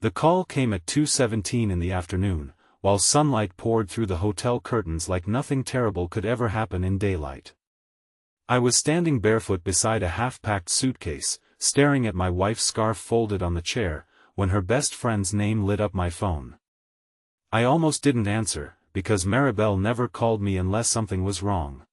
The call came at 2:17 in the afternoon, while sunlight poured through the hotel curtains like nothing terrible could ever happen in daylight. I was standing barefoot beside a half-packed suitcase, staring at my wife's scarf folded on the chair, when her best friend's name lit up my phone. I almost didn't answer, because Maribel never called me unless something was wrong.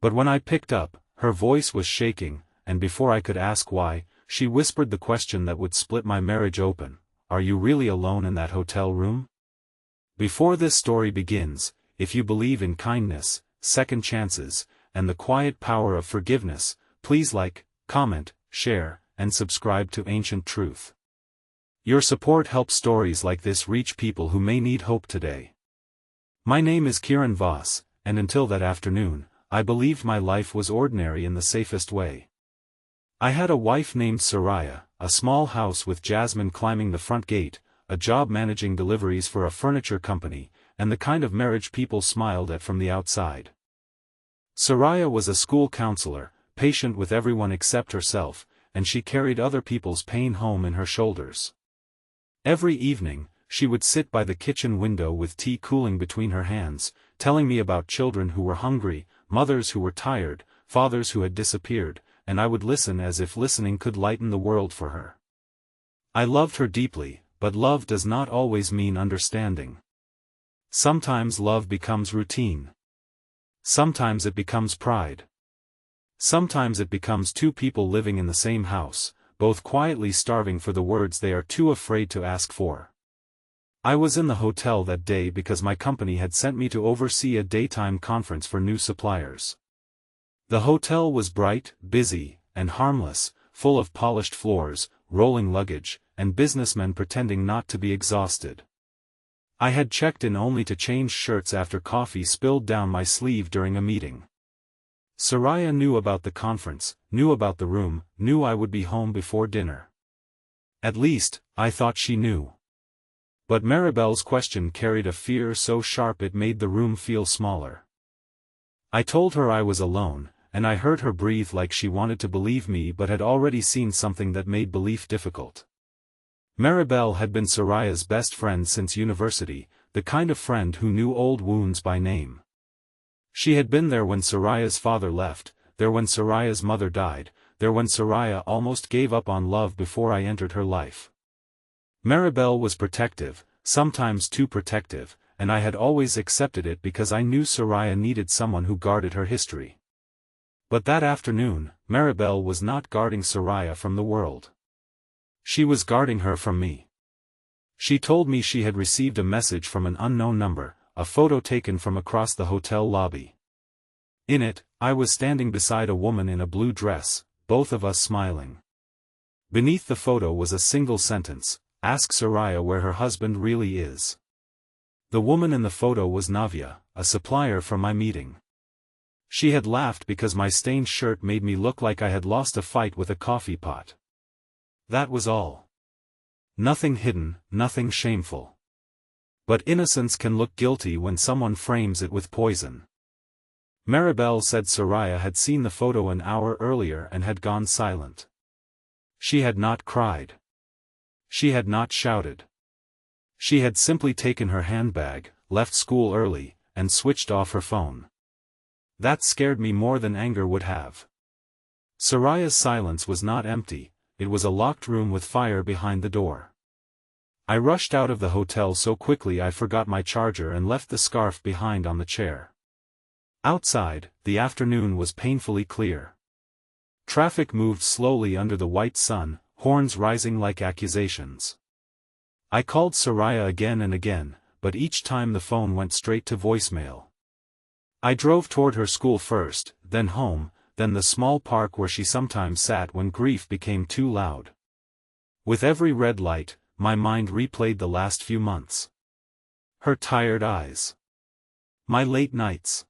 But when I picked up, her voice was shaking, and before I could ask why, she whispered the question that would split my marriage open: "Are you really alone in that hotel room?" Before this story begins, if you believe in kindness, second chances, and the quiet power of forgiveness, please like, comment, share, and subscribe to Ancient Truth. Your support helps stories like this reach people who may need hope today. My name is Kiran Voss, and until that afternoon, I believed my life was ordinary in the safest way. I had a wife named Soraya, a small house with Jasmine climbing the front gate, a job managing deliveries for a furniture company, and the kind of marriage people smiled at from the outside. Soraya was a school counselor, patient with everyone except herself, and she carried other people's pain home in her shoulders. Every evening, she would sit by the kitchen window with tea cooling between her hands, telling me about children who were hungry, mothers who were tired, fathers who had disappeared, and I would listen as if listening could lighten the world for her. I loved her deeply, but love does not always mean understanding. Sometimes love becomes routine. Sometimes it becomes pride. Sometimes it becomes two people living in the same house, both quietly starving for the words they are too afraid to ask for. I was in the hotel that day because my company had sent me to oversee a daytime conference for new suppliers. The hotel was bright, busy, and harmless, full of polished floors, rolling luggage, and businessmen pretending not to be exhausted. I had checked in only to change shirts after coffee spilled down my sleeve during a meeting. Soraya knew about the conference, knew about the room, knew I would be home before dinner. At least, I thought she knew. But Maribel's question carried a fear so sharp it made the room feel smaller. I told her I was alone, and I heard her breathe like she wanted to believe me but had already seen something that made belief difficult. Maribel had been Soraya's best friend since university, the kind of friend who knew old wounds by name. She had been there when Soraya's father left, there when Soraya's mother died, there when Soraya almost gave up on love before I entered her life. Maribel was protective, sometimes too protective, and I had always accepted it because I knew Soraya needed someone who guarded her history. But that afternoon, Maribel was not guarding Soraya from the world. She was guarding her from me. She told me she had received a message from an unknown number, a photo taken from across the hotel lobby. In it, I was standing beside a woman in a blue dress, both of us smiling. Beneath the photo was a single sentence: "Ask Soraya where her husband really is." The woman in the photo was Navya, a supplier from my meeting. She had laughed because my stained shirt made me look like I had lost a fight with a coffee pot. That was all. Nothing hidden, nothing shameful. But innocence can look guilty when someone frames it with poison. Maribel said Soraya had seen the photo an hour earlier and had gone silent. She had not cried. She had not shouted. She had simply taken her handbag, left school early, and switched off her phone. That scared me more than anger would have. Soraya's silence was not empty, it was a locked room with fire behind the door. I rushed out of the hotel so quickly I forgot my charger and left the scarf behind on the chair. Outside, the afternoon was painfully clear. Traffic moved slowly under the white sun, horns rising like accusations. I called Soraya again and again, but each time the phone went straight to voicemail. I drove toward her school first, then home, then the small park where she sometimes sat when grief became too loud. With every red light, my mind replayed the last few months. Her tired eyes. My late nights.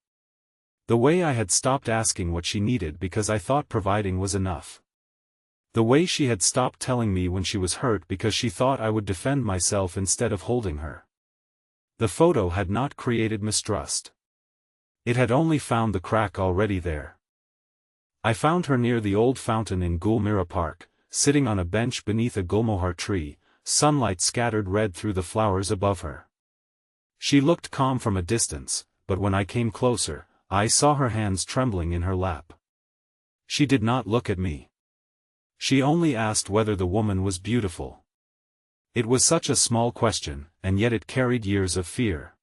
The way I had stopped asking what she needed because I thought providing was enough. The way she had stopped telling me when she was hurt because she thought I would defend myself instead of holding her. The photo had not created mistrust. It had only found the crack already there. I found her near the old fountain in Gulmira Park, sitting on a bench beneath a gulmohar tree, sunlight scattered red through the flowers above her. She looked calm from a distance, but when I came closer, I saw her hands trembling in her lap. She did not look at me. She only asked whether the woman was beautiful. It was such a small question, and yet it carried years of fear.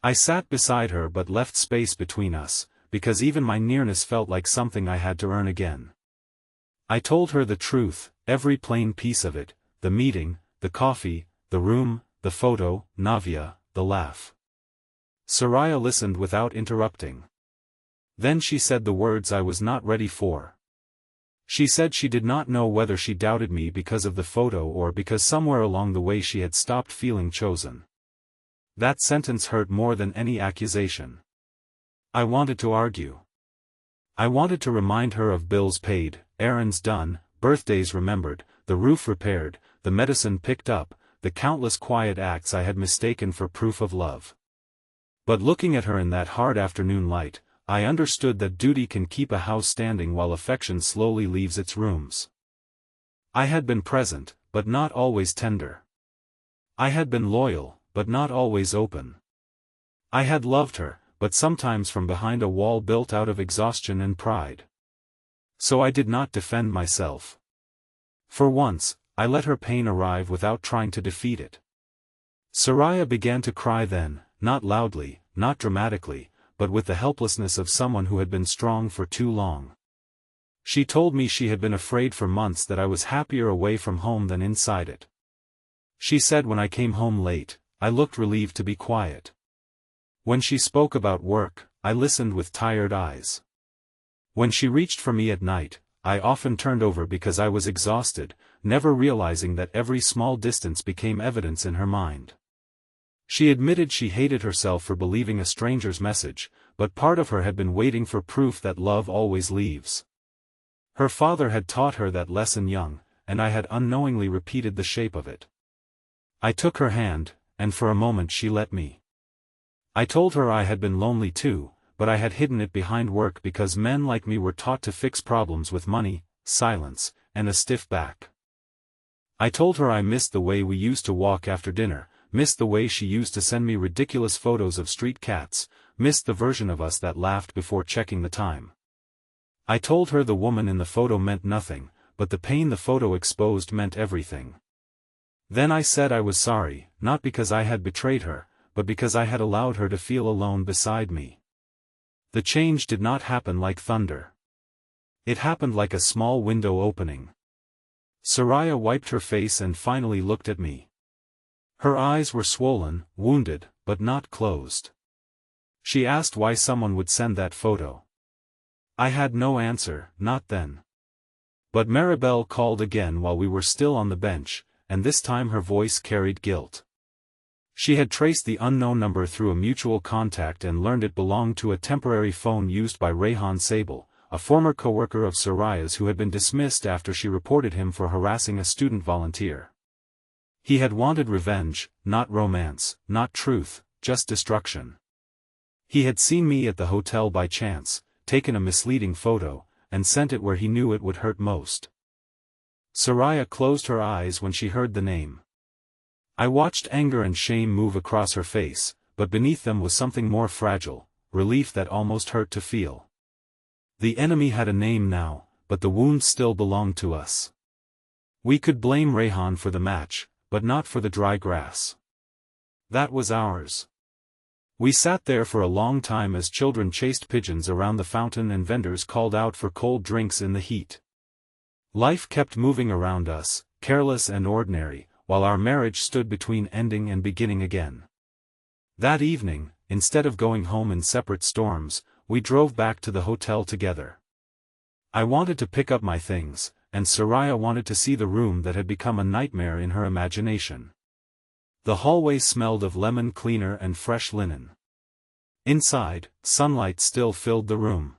I sat beside her but left space between us, because even my nearness felt like something I had to earn again. I told her the truth, every plain piece of it, the meeting, the coffee, the room, the photo, Navya, the laugh. Soraya listened without interrupting. Then she said the words I was not ready for. She said she did not know whether she doubted me because of the photo or because somewhere along the way she had stopped feeling chosen. That sentence hurt more than any accusation. I wanted to argue. I wanted to remind her of bills paid, errands done, birthdays remembered, the roof repaired, the medicine picked up, the countless quiet acts I had mistaken for proof of love. But looking at her in that hard afternoon light, I understood that duty can keep a house standing while affection slowly leaves its rooms. I had been present, but not always tender. I had been loyal, but not always open. I had loved her, but sometimes from behind a wall built out of exhaustion and pride. So I did not defend myself. For once, I let her pain arrive without trying to defeat it. Soraya began to cry then, not loudly, not dramatically, but with the helplessness of someone who had been strong for too long. She told me she had been afraid for months that I was happier away from home than inside it. She said when I came home late, I looked relieved to be quiet. When she spoke about work, I listened with tired eyes. When she reached for me at night, I often turned over because I was exhausted, never realizing that every small distance became evidence in her mind. She admitted she hated herself for believing a stranger's message, but part of her had been waiting for proof that love always leaves. Her father had taught her that lesson young, and I had unknowingly repeated the shape of it. I took her hand, and for a moment she let me. I told her I had been lonely too, but I had hidden it behind work because men like me were taught to fix problems with money, silence, and a stiff back. I told her I missed the way we used to walk after dinner, missed the way she used to send me ridiculous photos of street cats, missed the version of us that laughed before checking the time. I told her the woman in the photo meant nothing, but the pain the photo exposed meant everything. Then I said I was sorry, not because I had betrayed her, but because I had allowed her to feel alone beside me. The change did not happen like thunder. It happened like a small window opening. Soraya wiped her face and finally looked at me. Her eyes were swollen, wounded, but not closed. She asked why someone would send that photo. I had no answer, not then. But Maribel called again while we were still on the bench, and this time her voice carried guilt. She had traced the unknown number through a mutual contact and learned it belonged to a temporary phone used by Rehan Sable, a former co-worker of Soraya's who had been dismissed after she reported him for harassing a student volunteer. He had wanted revenge, not romance, not truth, just destruction. He had seen me at the hotel by chance, taken a misleading photo, and sent it where he knew it would hurt most. Soraya closed her eyes when she heard the name. I watched anger and shame move across her face, but beneath them was something more fragile, relief that almost hurt to feel. The enemy had a name now, but the wound still belonged to us. We could blame Rehan for the match, but not for the dry grass. That was ours. We sat there for a long time as children chased pigeons around the fountain and vendors called out for cold drinks in the heat. Life kept moving around us, careless and ordinary, while our marriage stood between ending and beginning again. That evening, instead of going home in separate storms, we drove back to the hotel together. I wanted to pick up my things, and Soraya wanted to see the room that had become a nightmare in her imagination. The hallway smelled of lemon cleaner and fresh linen. Inside, sunlight still filled the room.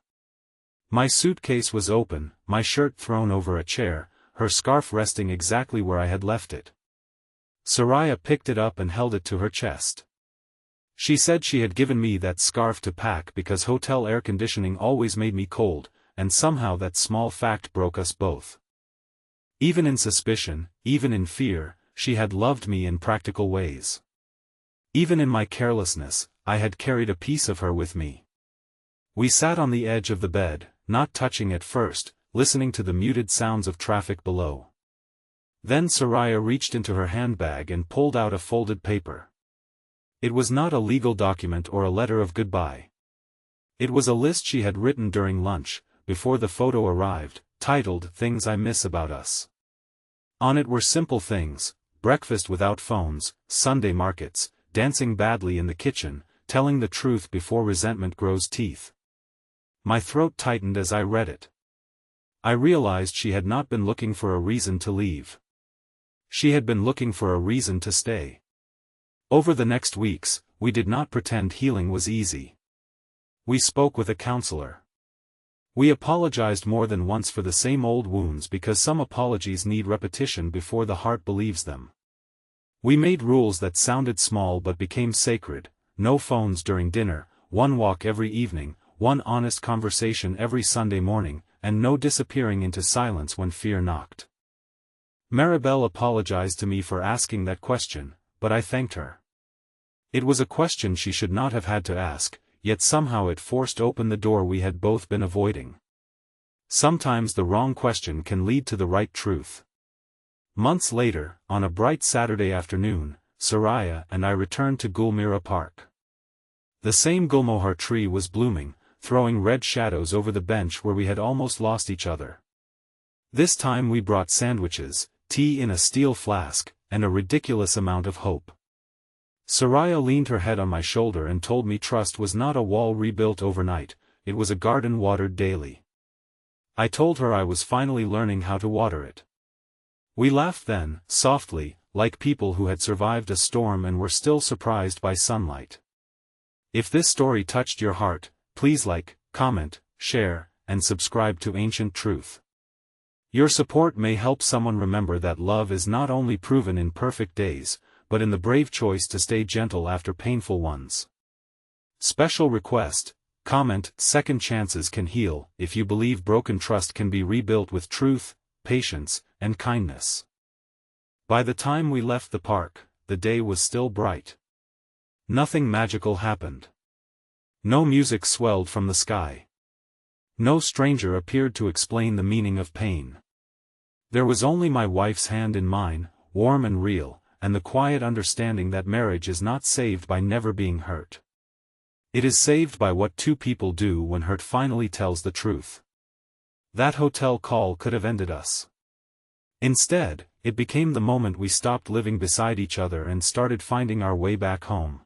My suitcase was open, my shirt thrown over a chair, her scarf resting exactly where I had left it. Soraya picked it up and held it to her chest. She said she had given me that scarf to pack because hotel air conditioning always made me cold, and somehow that small fact broke us both. Even in suspicion, even in fear, she had loved me in practical ways. Even in my carelessness, I had carried a piece of her with me. We sat on the edge of the bed, not touching at first, listening to the muted sounds of traffic below. Then Soraya reached into her handbag and pulled out a folded paper. It was not a legal document or a letter of goodbye. It was a list she had written during lunch, before the photo arrived, titled "Things I Miss About Us." On it were simple things: breakfast without phones, Sunday markets, dancing badly in the kitchen, telling the truth before resentment grows teeth. My throat tightened as I read it. I realized she had not been looking for a reason to leave. She had been looking for a reason to stay. Over the next weeks, we did not pretend healing was easy. We spoke with a counselor. We apologized more than once for the same old wounds because some apologies need repetition before the heart believes them. We made rules that sounded small but became sacred: no phones during dinner, one walk every evening, one honest conversation every Sunday morning, and no disappearing into silence when fear knocked. Maribel apologized to me for asking that question, but I thanked her. It was a question she should not have had to ask, yet somehow it forced open the door we had both been avoiding. Sometimes the wrong question can lead to the right truth. Months later, on a bright Saturday afternoon, Soraya and I returned to Gulmira Park. The same gulmohar tree was blooming, throwing red shadows over the bench where we had almost lost each other. This time we brought sandwiches, tea in a steel flask, and a ridiculous amount of hope. Soraya leaned her head on my shoulder and told me trust was not a wall rebuilt overnight, it was a garden watered daily. I told her I was finally learning how to water it. We laughed then, softly, like people who had survived a storm and were still surprised by sunlight. If this story touched your heart, please like, comment, share, and subscribe to Ancient Truth. Your support may help someone remember that love is not only proven in perfect days, but in the brave choice to stay gentle after painful ones. Special request: comment, second chances can heal, if you believe broken trust can be rebuilt with truth, patience, and kindness. By the time we left the park, the day was still bright. Nothing magical happened. No music swelled from the sky. No stranger appeared to explain the meaning of pain. There was only my wife's hand in mine, warm and real, and the quiet understanding that marriage is not saved by never being hurt. It is saved by what two people do when hurt finally tells the truth. That hotel call could have ended us. Instead, it became the moment we stopped living beside each other and started finding our way back home.